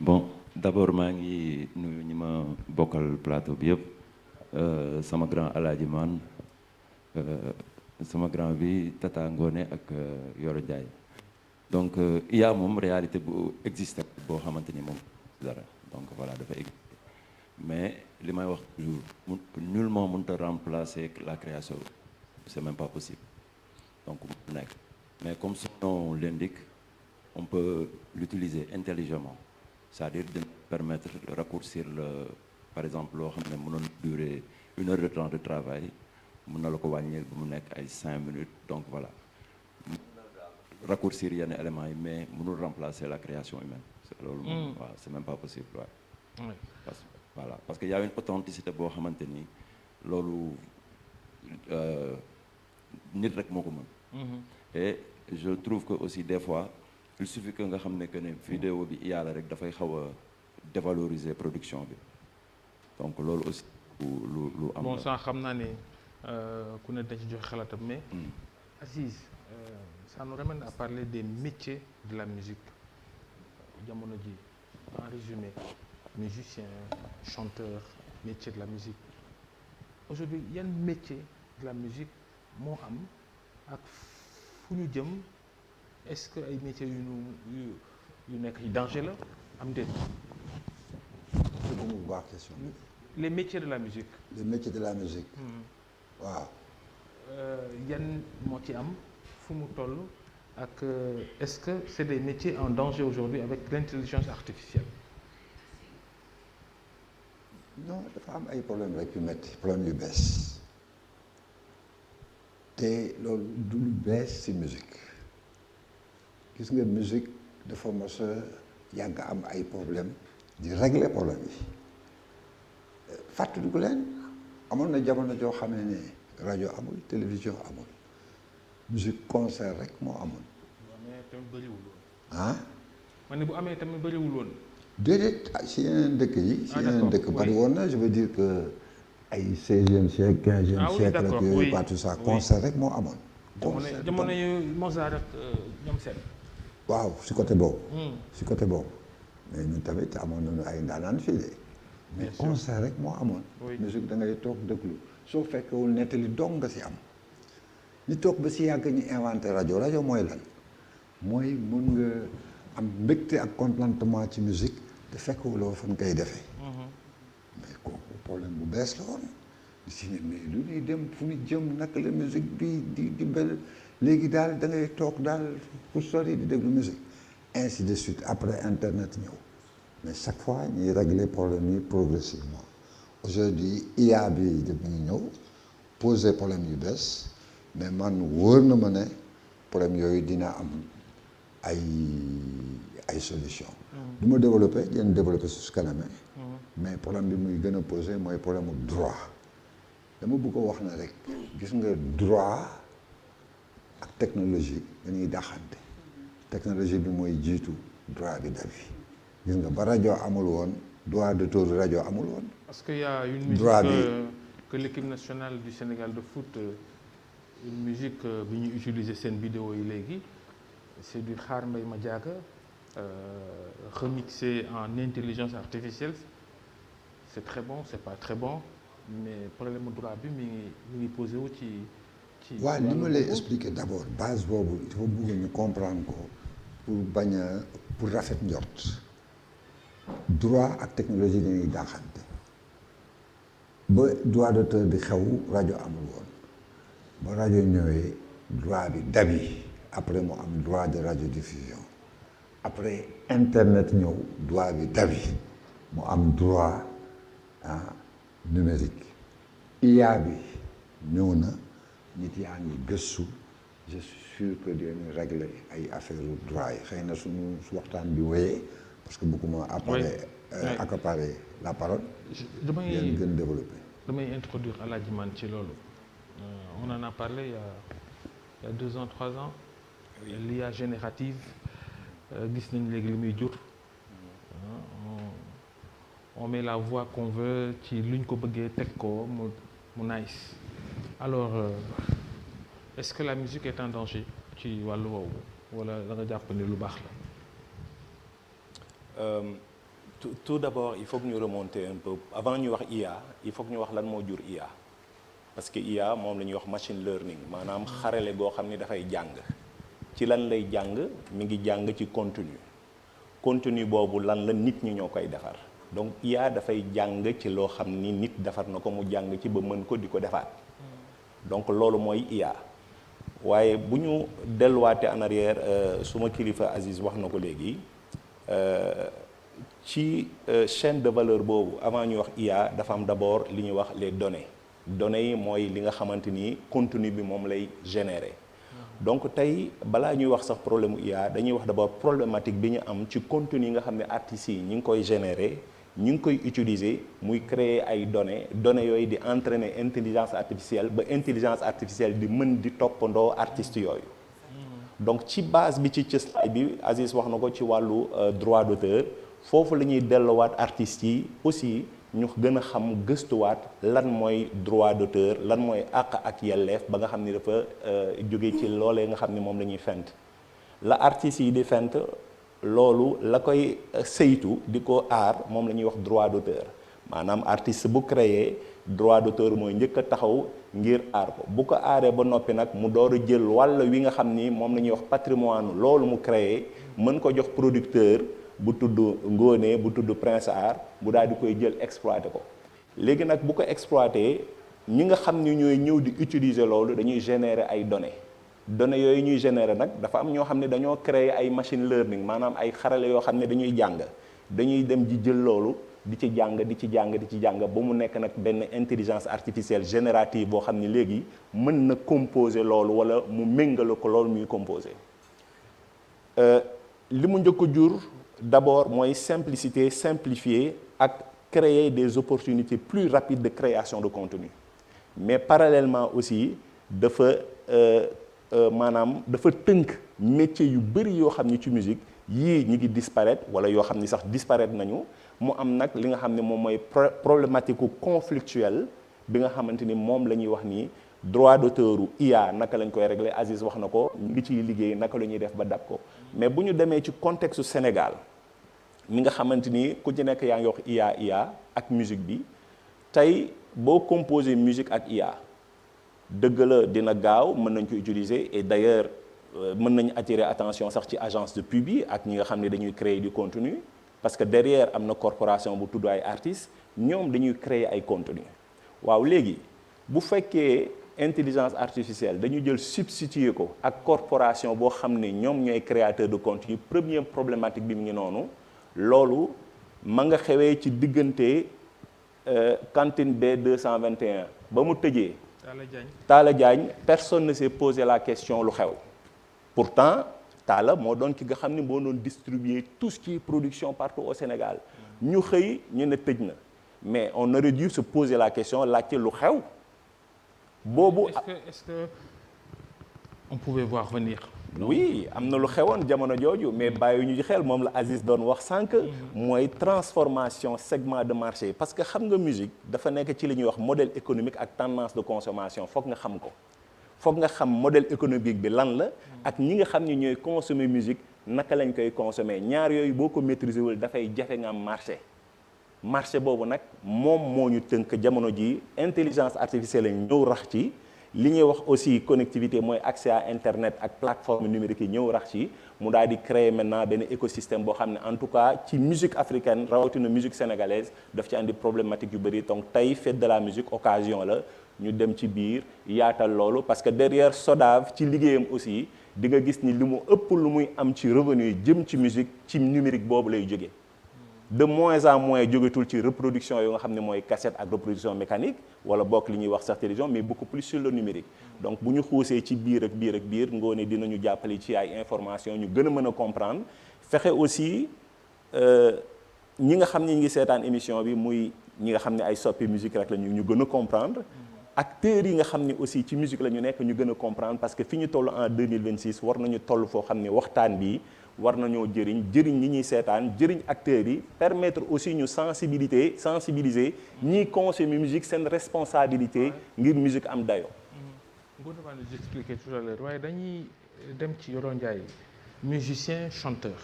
Bon, d'abord maa ngi nuyu ñi ma bokkal plateau bi yëpp sama grand Alaaji Man sama grand bi Tata Ngone ak Yoro Ndiaye donc il y a moom réalité bu existe boo xamante ni moom dara donc voilà dafa existe mais li may wax toujours nullement mënut a remplacer la création c'est même pas possible donc mu nekk mais comme son nom l'indique on peut l'utiliser intelligemment c'est-à-dire de permettre de raccourcir par exemple loo xam ne mënoon durer 1 heure de temps de travail mën na la ko wàññil ba mu nekk ay 5 minutes donc voilà raccourcir yenn éléments yi mais mënul remplacer la création humaine c'est loolu moom waaw c'est même pas possible waaw parce que y a une authenticité boo xamante ni loolu nit rek moo ko mën et je trouve que aussi des fois il suffit que nga xam ne que ne vidéo bi yàlla rek dafay xaw a dévaloriser production bi donc loolu aussi lu am bon ça xam naa ne ku ne dañ ci joxe xalaatam mais Aziz ça nous ramène à parler des métiers de la musique jamono ji en résumé musicien chanteur métier de la musique aujourd'hui yan métier de la musique moo am ak fu ñu jëm est-ce que ay métiers yu nekk ci danger la am déet. bu baax question bi. les métiers de la musique. les métiers de la musique. waaw. yan moo ci am fu mu toll ak est-ce que c'est des métiers en danger aujourd'hui avec l'intelligence artificielle. non dafa am ay problème rek yu metti problème yu bees te loolu du lu bees ci musique gis nga musique dafa mos a yàgg am ay problème di régler problème yi fàttaliku leen amoon na jamono joo xam ne rajo amul télévision amul musique concert rek moo amoon. bu amee tamit bëriwul woon. ah. ma ne bu amee tamit bëriwul woon. déedéet si yeneen dëkk yi. si yeneen dëkk bari oui. woon na je veux dire que ay 16e siècle 15e siècle ak yooyu pas tout ça concert rek moo amoon. concert jamono yu Mozart ak ñoom seen. waaw si côté boobu. si côté boobu mais ñun tamit amoon nañu ay ndaanaan fii de. mais concert rek moo amoon. musique da ngay toog déglu soo fekkewul nettali dong nga si am. ñu toog ba si yàgg ñu inventé rajo mooy lan mooy mun nga am mbégte ak contentement ci musique te fekkewuloo fan koy defee. mais kooku problème bu bees la woon. si ne mais lu ñuy dem fu ñu jëm naka la musique bi di bel léegi daal da ngay toog daal pour sori di déglu musique ainsi de suite après internet ñëw mais chaque fois ñuy régler problème yi progressivement aujourd'hui IA bi daf ñu ñëw poser problème yu bees mais man wóor na ma ne problème yooyu dina am ay solution du ma développé dinañ développé su kanamee mais problème bi muy gën a posé mooy problème mu droit dama bëgg a wax na rek gis nga droit ak technologie dañuy daxante technologie bi mooy jiitu droit bi dafi gis nga ba rajo amul woon droit d'auteur rajo amul woon. parce que y a une musique que l'équipe nationale du Sénégal de foot une musique bi ñuy utiliser seen vidéo yi léegi c'est du Xaar Mbay ma Jaaga remixé en intelligence artificielle c'est très bon c'est pas très bon mais problème mu droit bi mi ngi posé wu ci waaw li ma lay expliquer d'abord base boobu il faut bëgg ñu comprendre ko pour bañ a pour rafet njort droit ak technologie dañuy daaxante ba droit d'auteur bi xew rajo amul woon ba rajo ñëwee droit bi dabi après mu am droit de radiodiffusion après internet ñëw droit bi dabi mu am droit numérique IA bi ñëw na nit yaa ngi gëstu je suis sûr que dinañu régler ay affaire droit yi xëy na suñu waxtaan bi wéyee parce que bëgguma accaparer la parole yéen gën développer damay introduire Alaaji Man ci loolu on en a parlé il y a 2 ans 3 ans l'IA générative gis nañ léegi li muy jur on met la voix qu'on veut ci luñ ko bëggee teg ko mu nice alors est-ce que la musique est en danger ci wàllu woowu wala da nga jàpp ne lu baax la. tout d'abord il faut que ñu remonter un peu avant ñu wax IA il faut que ñu wax lan moo jur IA parce que IA moom la ñuy wax machine learning maanaam xarale goo xam ni dafay jàng ci lan lay jàng mi ngi jàng ci contenu boobu lan la nit ñi ñoo koy defar donc IA dafay jàng ci loo xam ni nit defar na ko mu jàng ci ba mën ko di ko defaat donc loolu mooy IA waaye bu ñu delluwaatee en arrière suma kilifa Aziz wax na ko léegi ci chaîne de valeur boobu avant ñuy wax IA dafa am d'abord li ñuy wax les données yi mooy li nga xamante ni contenu bi moom lay générer donc tey balaa ñuy wax sax problème mu IA dañuy wax d'abord problématique bi ñu am ci contenu yi nga xam ne artistes yi ñi ngi koy générer ñu ngi koy utiliser muy créer ay données yooyu di entraîner intelligence artificielle ba intelligence artificielle di mën di toppandoo artistes yooyu donc ci base bi ci cëslaay bi Aziz wax na ko ci wàllu droit d'auteur foofu la ñuy delluwaat artistes yi aussi ñu gën a xam gëstuwaat lan mooy droit d'auteur lan mooy àq ak yelleef ba nga xam ni dafa jóge ci loolee nga xam ni moom la ñuy fent la artistes yi di fent loolu la koy saytu di ko aar moom la ñuy wax droit d'auteur maanaam artiste bu créé droit d'auteur mooy njëkk a taxaw ngir aar ko bu ko aaree ba noppi nag mu door a jël wàll wi nga xam ni moom la ñuy wax patrimoine loolu mu créé mën ko jox producteur bu tudd Ngóone bu tudd Prince Art bu daal di koy jël exploité ko léegi nag bu ko exploité ñi nga xam ni ñooy ñëw di utiliser loolu dañuy générer ay données yooyu ñuy générer nag dafa am ñoo xam ne dañoo créer ay machine learning maanaam ay xarale yoo xam ne dañuy jàng dañuy dem di jël loolu di ci jàng ba mu nekk nag benn intelligence artificielle générative boo xam ne léegi mën na composer loolu wala mu méngale ko loolu muy composer li mu njëkk a jur d'abord mooy simplifier ak créer des opportunités plus rapides de création de contenu mais parallèlement aussi dafa dafa tënk métier yu bëri yoo xam ni ci musique yii ñi ngi disparaître wala yoo xam ni sax disparaître nañu mu am nag li nga xam ne moom mooy problématique conflictuelle bi nga xamante ni moom la ñuy wax ni droit d'auteur u IA naka lañ koy régler Aziz wax na ko ñu ngi ciy liggéey naka la ñuy def ba dab ko mais bu ñu demee ci contexte Sénégal mi nga xamante ni ku ci nekk yaa ngi wax IA ak musique bi tey boo composer musique ak IA dëgg la dina gaaw mën nañ ko utiliser et d'ailleurs mën nañu attirer attention sax ci agence de pub yi ak ñi nga xam ne dañuy créer du contenu parce que derrière am na corporation bu tudd ay artistes ñoom dañuy créer ay contenu waaw léegi bu fekkee intelligence artificielle dañu jël substituer ko ak corporation boo xam ne ñoom ñooy créateur de contenu première problématique bi mu ngi noonu loolu ma nga xewee ci diggante cantine B221 ba mu tëjee Talla Diagne personne ne s'est posé la question lu xew pourtant Talla moo doon ki nga xam ne moo doon distribuer tout ce qui est production partout au Sénégal ñu xëy ñu ne tëj na mais on aurait dû se poser la question laajte lu xew boobu. Est-ce que on pouvait voir venir. oui am na lu xewoon jamono jooju mais bàyyi ñu ci xel moom la Aziz doon wax sànq. mooy transformation segment de marché parce que xam nga musique dafa nekk ci li ñuy wax modèle économique ak tendance de consommation foog nga xam ko. foog nga xam modèle économique bi lan la ak ñi nga xam ni ñooy consommer musique naka lañ koy consommer ñaar yooyu boo ko maîtriser wul dafay jafe nga am marché boobu nag moom moo ñu tënk jamono ji intelligence artificielle la ñëw rax ci li ñuy wax aussi connectivité mooy accès à internet ak plateforme numérique yi ñëw rax ci mu daal di créer maintenant benn écosystème boo xam ne en tout cas ci musique africaine rawatina musique sénégalaise daf ci andi problématique yu bëri donc tey fête de la musique occasion la ñu dem ci biir yaatal loolu parce que derrière SODAV ci liggéeyam aussi di nga gis ni li mu ëpp lu muy am ci revenu jëm ci musique ci numérique boobu lay jóge de moins en moins jógetul ci reproduction yoo nga xam ne mooy cassette ak reproduction mécanique wala bokk li ñuy wax sax télévision mais beaucoup plus sur le numérique donc bu ñu xuusee ci biir ak biir ngoone dinañu jàppale ci ay information ñu gën a mën a comprendre fexe aussi ñi nga xam ne ñi ngi seetaan émission bi muy ñi nga xam ne ay soppi musique rek la ñu gën a comprendre acteurs yi nga xam ne aussi ci musique la ñu nekk ñu gën a comprendre parce que fi ñu toll en 2026 war nañu toll foo xam ne waxtaan bi war nañoo jëriñ ñi ñuy seetaan jëriñ acteurs yi permettre aussi ñu sensibiliser ñiy consommer musique seen responsabilité ngir musique am dayo Ngoné va nous expliquer tout à l'heure waaye dañuy dem ci Yoro Ndiaye musicien chanteur